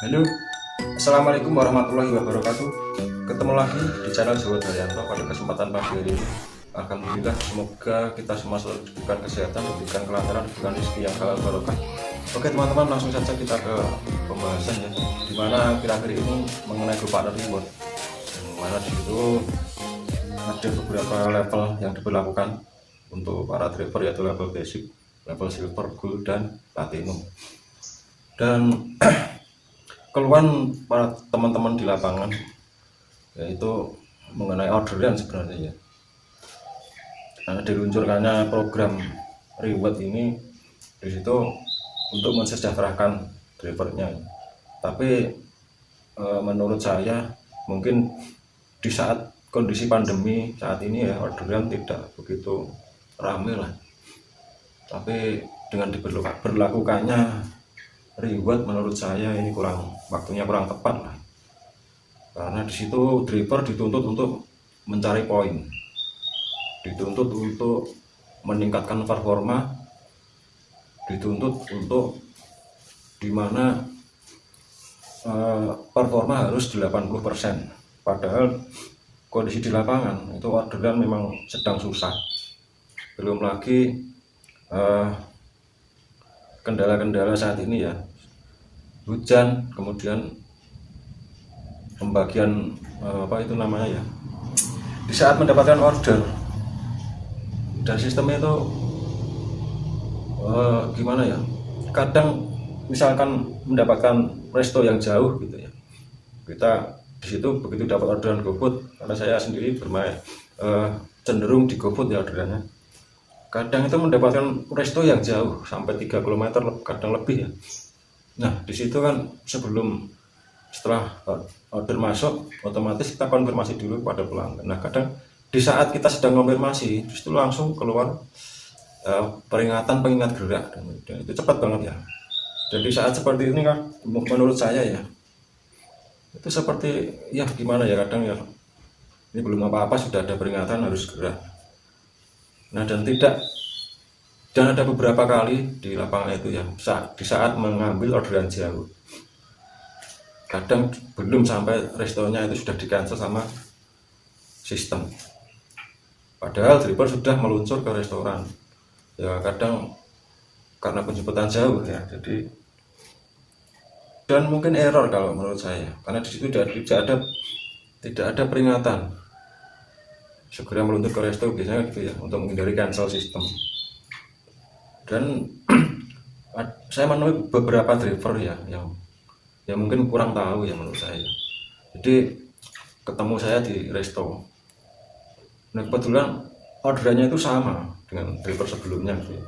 Halo, Assalamualaikum warahmatullahi wabarakatuh. Ketemu lagi di channel Jawa Daryanto pada kesempatan pagi hari ini. Alhamdulillah, semoga kita semua selalu diberikan kesehatan, diberikan kelancaran, diberikan rezeki yang halal barokah. Oke teman-teman, langsung saja kita ke pembahasan ya. Dimana akhir-akhir ini mengenai grup partner reward, dimana di situ ada beberapa level yang diberlakukan untuk para driver, yaitu level basic, level silver, gold, dan platinum. Dan keluhan para teman-teman di lapangan yaitu mengenai orderan sebenarnya ya. Nah, diluncurkannya program reward ini di situ untuk mensejahterakan drivernya. Tapi menurut saya mungkin di saat kondisi pandemi saat ini ya, orderan tidak begitu ramai lah. Tapi dengan diberlakukannya reward, menurut saya ini waktunya kurang tepat lah, karena di situ driver dituntut untuk mencari poin, dituntut untuk meningkatkan performa, dituntut untuk dimana performa harus 80%, padahal kondisi di lapangan itu orderan memang sedang susah. Belum lagi kendala-kendala saat ini ya, hujan, kemudian pembagian apa itu namanya ya, di saat mendapatkan order dan sistemnya itu gimana ya, kadang misalkan mendapatkan resto yang jauh gitu ya, kita di situ begitu dapat orderan GoFood, karena saya sendiri bermain cenderung di GoFood ya orderannya, kadang itu mendapatkan resto yang jauh sampai 3 km kadang lebih ya. Nah di situ kan setelah order masuk, otomatis kita konfirmasi dulu pada pelanggan. Nah kadang di saat kita sedang konfirmasi justru langsung keluar peringatan pengingat gerak, dan itu cepat banget ya. Dan di saat seperti ini kan menurut saya ya, itu seperti ya gimana ya, kadang ya ini belum apa-apa sudah ada peringatan harus gerak. Nah dan ada beberapa kali di lapangan itu ya, di saat mengambil orderan jauh, kadang belum sampai restonya itu sudah di cancel sama sistem, padahal driver sudah meluncur ke restoran ya. Kadang karena penjemputan jauh ya, jadi dan mungkin error kalau menurut saya, karena di situ tidak ada peringatan segera meluncur ke resto biasanya gitu ya, untuk menghindari cancel sistem. Dan saya menemui beberapa driver ya yang mungkin kurang tahu ya menurut saya. Jadi ketemu saya di resto, nah kebetulan orderannya itu sama dengan driver sebelumnya gitu ya.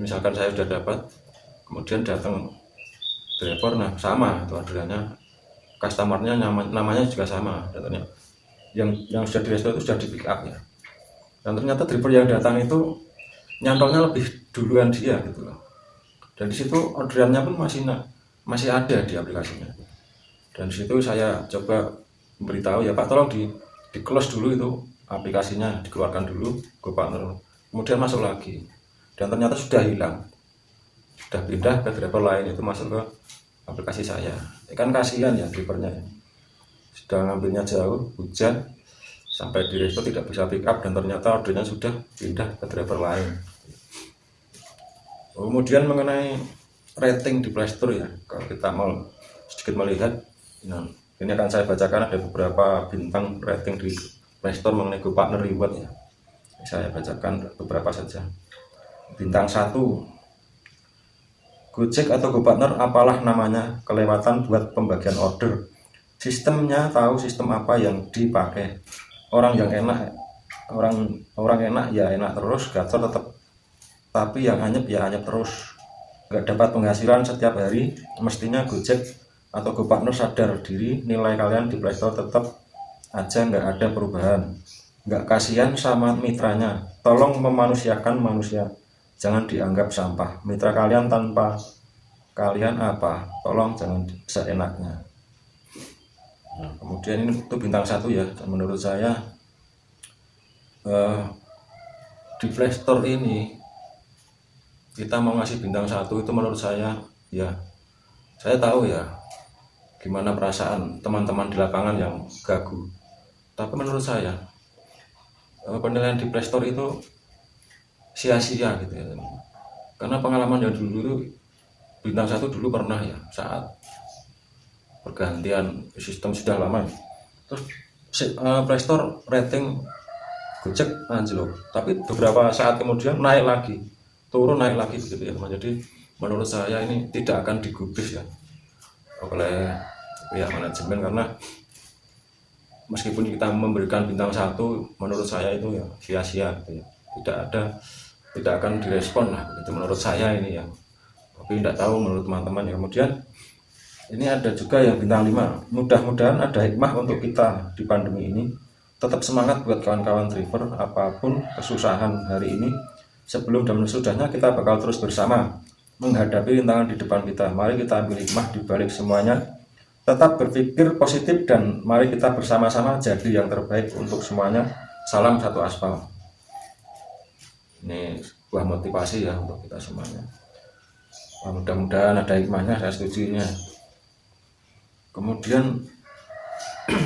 Misalkan saya sudah dapat, kemudian datang driver, nah sama itu orderannya, customernya namanya juga sama, datanya yang sudah di resto itu sudah di pick up ya. Dan ternyata driver yang datang itu nyantolnya lebih duluan dia gitu loh. Dan di situ orderannya pun masih ada di aplikasinya. Dan di situ saya coba memberitahu ya Pak, tolong di close dulu itu aplikasinya, dikeluarkan dulu GoPartner, kemudian masuk lagi. Dan ternyata sudah hilang, sudah pindah ke driver lain, itu masuk ke aplikasi saya. Kan kasihan ya drivernya ya, sudah ngambilnya jauh, hujan, sampai di resto tidak bisa pick up, dan ternyata ordernya sudah pindah ke driver lain. Kemudian mengenai rating di Play Store ya, kalau kita mau sedikit melihat, nah, ini akan saya bacakan, ada beberapa bintang rating di Play Store mengenai GoPartner Reward ya. Saya bacakan beberapa saja. Bintang 1, Gojek atau GoPartner apalah namanya, kelewatan buat pembagian order. Sistemnya tahu sistem apa yang dipakai. Orang enak ya enak terus, gacor tetap, tapi yang anyep ya anyep terus, nggak dapat penghasilan setiap hari. Mestinya Gojek atau GoPartner sadar diri, nilai kalian di Play Store tetap aja nggak ada perubahan. Nggak kasihan sama mitranya, tolong memanusiakan manusia, jangan dianggap sampah. Mitra kalian tanpa kalian apa, tolong jangan seenaknya. Nah, kemudian ini itu bintang 1 ya. Menurut saya di Play Store ini kita mau ngasih bintang 1 itu menurut saya ya, saya tahu ya gimana perasaan teman-teman di lapangan yang gagu. Tapi menurut saya penilaian di Play Store itu sia-sia gitu ya. Karena pengalaman yang dulu itu bintang 1 dulu pernah ya, saat pergantian sistem sudah lama. Terus Play Store rating Gojek anjlok, tapi beberapa saat kemudian naik lagi, turun naik lagi gitu ya. Jadi menurut saya ini tidak akan digubris ya oleh pihak manajemen, karena meskipun kita memberikan bintang 1, menurut saya itu ya sia-sia gitu ya. Tidak akan direspon lah gitu menurut saya ini ya. Tapi tidak tahu menurut teman-teman ya. Kemudian ini ada juga yang bintang 5. Mudah-mudahan ada hikmah untuk kita di pandemi ini. Tetap semangat buat kawan-kawan driver, apapun kesusahan hari ini, sebelum dan sesudahnya kita bakal terus bersama menghadapi rintangan di depan kita. Mari kita ambil hikmah di balik semuanya, tetap berpikir positif, dan mari kita bersama-sama jadi yang terbaik untuk semuanya. Salam satu aspal. Ini sebuah motivasi ya untuk kita semuanya. Mudah-mudahan ada hikmahnya, saya setuju nya. Kemudian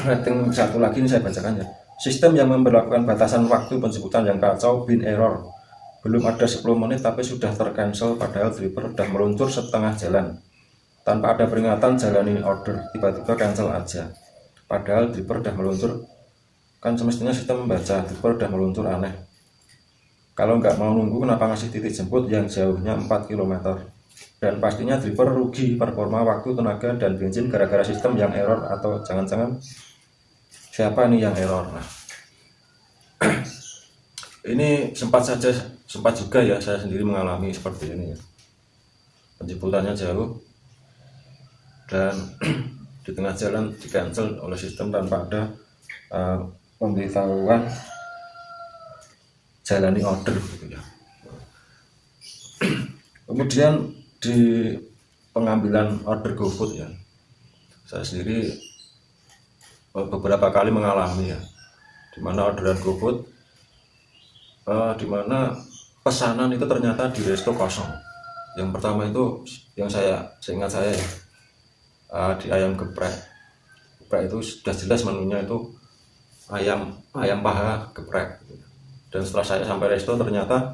rating 1 lagi ini saya bacakan ya. Sistem yang memberlakukan batasan waktu penjemputan yang kacau, bin error. Belum ada 10 menit tapi sudah tercancel, padahal driver sudah meluncur setengah jalan. Tanpa ada peringatan jalani order, tiba-tiba cancel aja. Padahal driver sudah meluncur. Kan semestinya sistem membaca, driver sudah meluncur, aneh. Kalau nggak mau nunggu, kenapa ngasih titik jemput yang jauhnya 4 km? Dan pastinya driver rugi performa, waktu, tenaga, dan bensin gara-gara sistem yang error. Atau jangan-jangan siapa nih yang error? Nah, ini sempat juga ya saya sendiri mengalami seperti ini ya. Penjemputannya jauh dan di tengah jalan di cancel oleh sistem tanpa ada pemberitahuan jalani order gitu ya. Kemudian di pengambilan order GoFood ya, saya sendiri beberapa kali mengalami ya, dimana orderan GoFood dimana pesanan itu ternyata di resto kosong. Yang pertama itu yang seingat saya ya, di ayam geprek itu sudah jelas menunya itu ayam paha geprek. Dan setelah saya sampai resto ternyata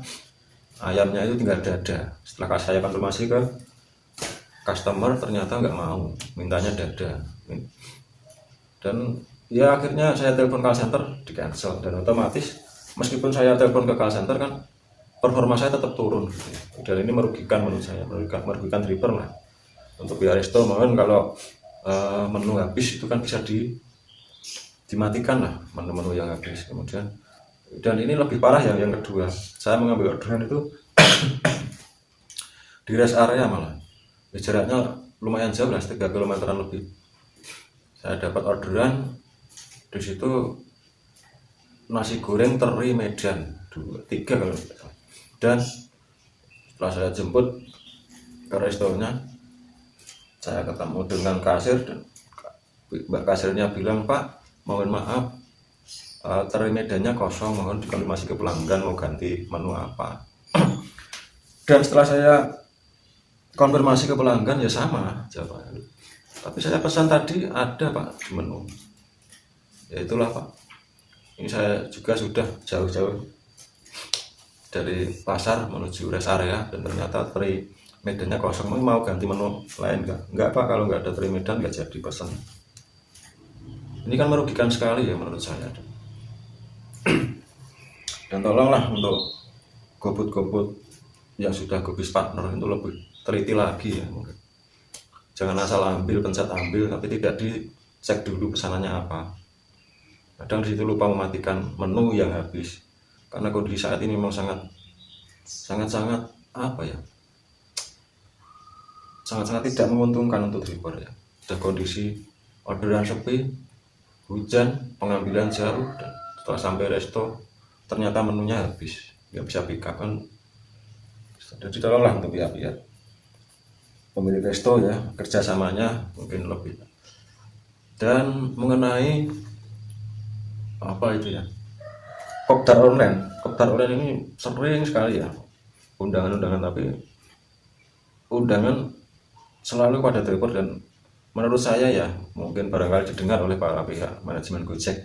ayamnya itu tinggal dada. Setelah saya konfirmasi ke customer, ternyata nggak mau, mintanya dada. Dan ya akhirnya saya telepon call center, di cancel. Dan otomatis meskipun saya telepon ke call center kan performa saya tetap turun gitu. Dan ini merugikan menurut saya, merugikan driver lah. Untuk pihak resto mohon kalau menu habis itu kan bisa dimatikan lah menu-menu yang habis. Kemudian, dan ini lebih parah yang kedua, saya mengambil orderan itu di rest area, malah jaraknya lumayan jauh lah, 3 km lebih. Saya dapat orderan di situ nasi goreng teri Medan 3 kalau tidak salah. Dan setelah saya jemput ke restonya, saya ketemu dengan kasir dan mbak kasirnya bilang, "Pak, mohon maaf, teri Medannya kosong, mohon dikonfirmasi ke pelanggan mau ganti menu apa." Dan setelah saya konfirmasi ke pelanggan ya sama jawabannya. Tapi saya pesan tadi ada Pak di menu. Ya itulah Pak. Ini saya juga sudah jauh-jauh dari pasar menuju rest area dan ternyata teri Medannya kosong. Mau ganti menu lain enggak? Enggak Pak, kalau enggak ada teri Medan enggak jadi pesan. Ini kan merugikan sekali ya menurut saya. Dan tolonglah untuk GoFood yang sudah GoBiz partner itu lebih teliti lagi ya mungkin. Jangan asal ambil, pencet ambil tapi tidak dicek dulu pesanannya apa. Kadang di situ lupa mematikan menu yang habis. Karena kondisi saat ini memang sangat apa ya? Sangat tidak menguntungkan untuk driver ya. Sudah kondisi orderan sepi, hujan, pengambilan jauh, dan setelah sampai resto ternyata menunya habis, nggak bisa pick up kan. Jadi tolonglah untuk pihak-pihak pemilik resto ya, kerjasamanya mungkin lebih. Dan mengenai apa itu ya, kopdar online ini sering sekali ya undangan, tapi undangan selalu pada driver dan menurut saya ya, mungkin barangkali didengar oleh para pihak manajemen Gojek,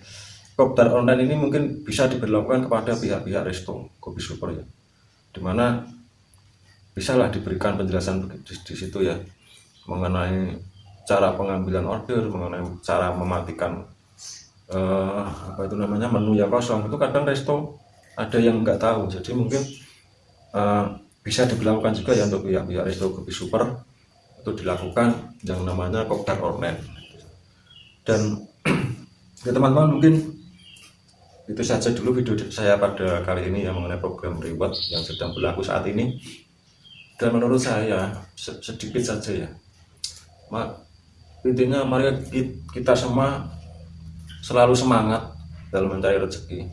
kopdar online ini mungkin bisa diberlakukan kepada pihak-pihak resto kopi super ya, dimana bisalah diberikan penjelasan di situ ya, mengenai cara pengambilan order, mengenai cara mematikan apa itu namanya, menu yang kosong. Itu kadang resto ada yang nggak tahu, jadi mungkin bisa diberlakukan juga ya untuk pihak-pihak resto kopi super, itu dilakukan yang namanya kopdar online. Dan ya teman-teman, mungkin itu saja dulu video saya pada kali ini yang mengenai program reward yang sedang berlaku saat ini. Dan menurut saya sedikit saja ya, intinya mari kita semua selalu semangat dalam mencari rezeki.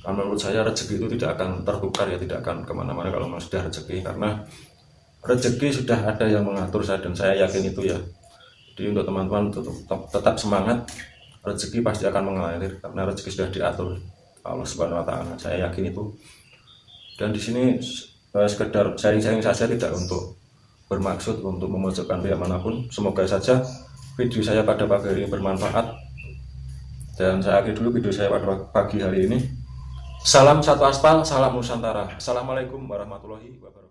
Karena menurut saya rezeki itu tidak akan tertukar ya, tidak akan kemana-mana kalau sudah rezeki, karena rezeki sudah ada yang mengatur saya, dan saya yakin itu ya. Jadi untuk teman-teman tetap semangat, rezeki pasti akan mengalir karena rezeki sudah diatur Allah Subhanahu Wa Taala. Saya yakin itu. Dan di sini sekedar sharing-sharing saja, tidak untuk bermaksud untuk memojokkan pihak manapun. Semoga saja video saya pada pagi hari ini bermanfaat, dan saya akhiri dulu video saya pada pagi hari ini. Salam satu aspal, salam Nusantara. Assalamualaikum warahmatullahi wabarakatuh.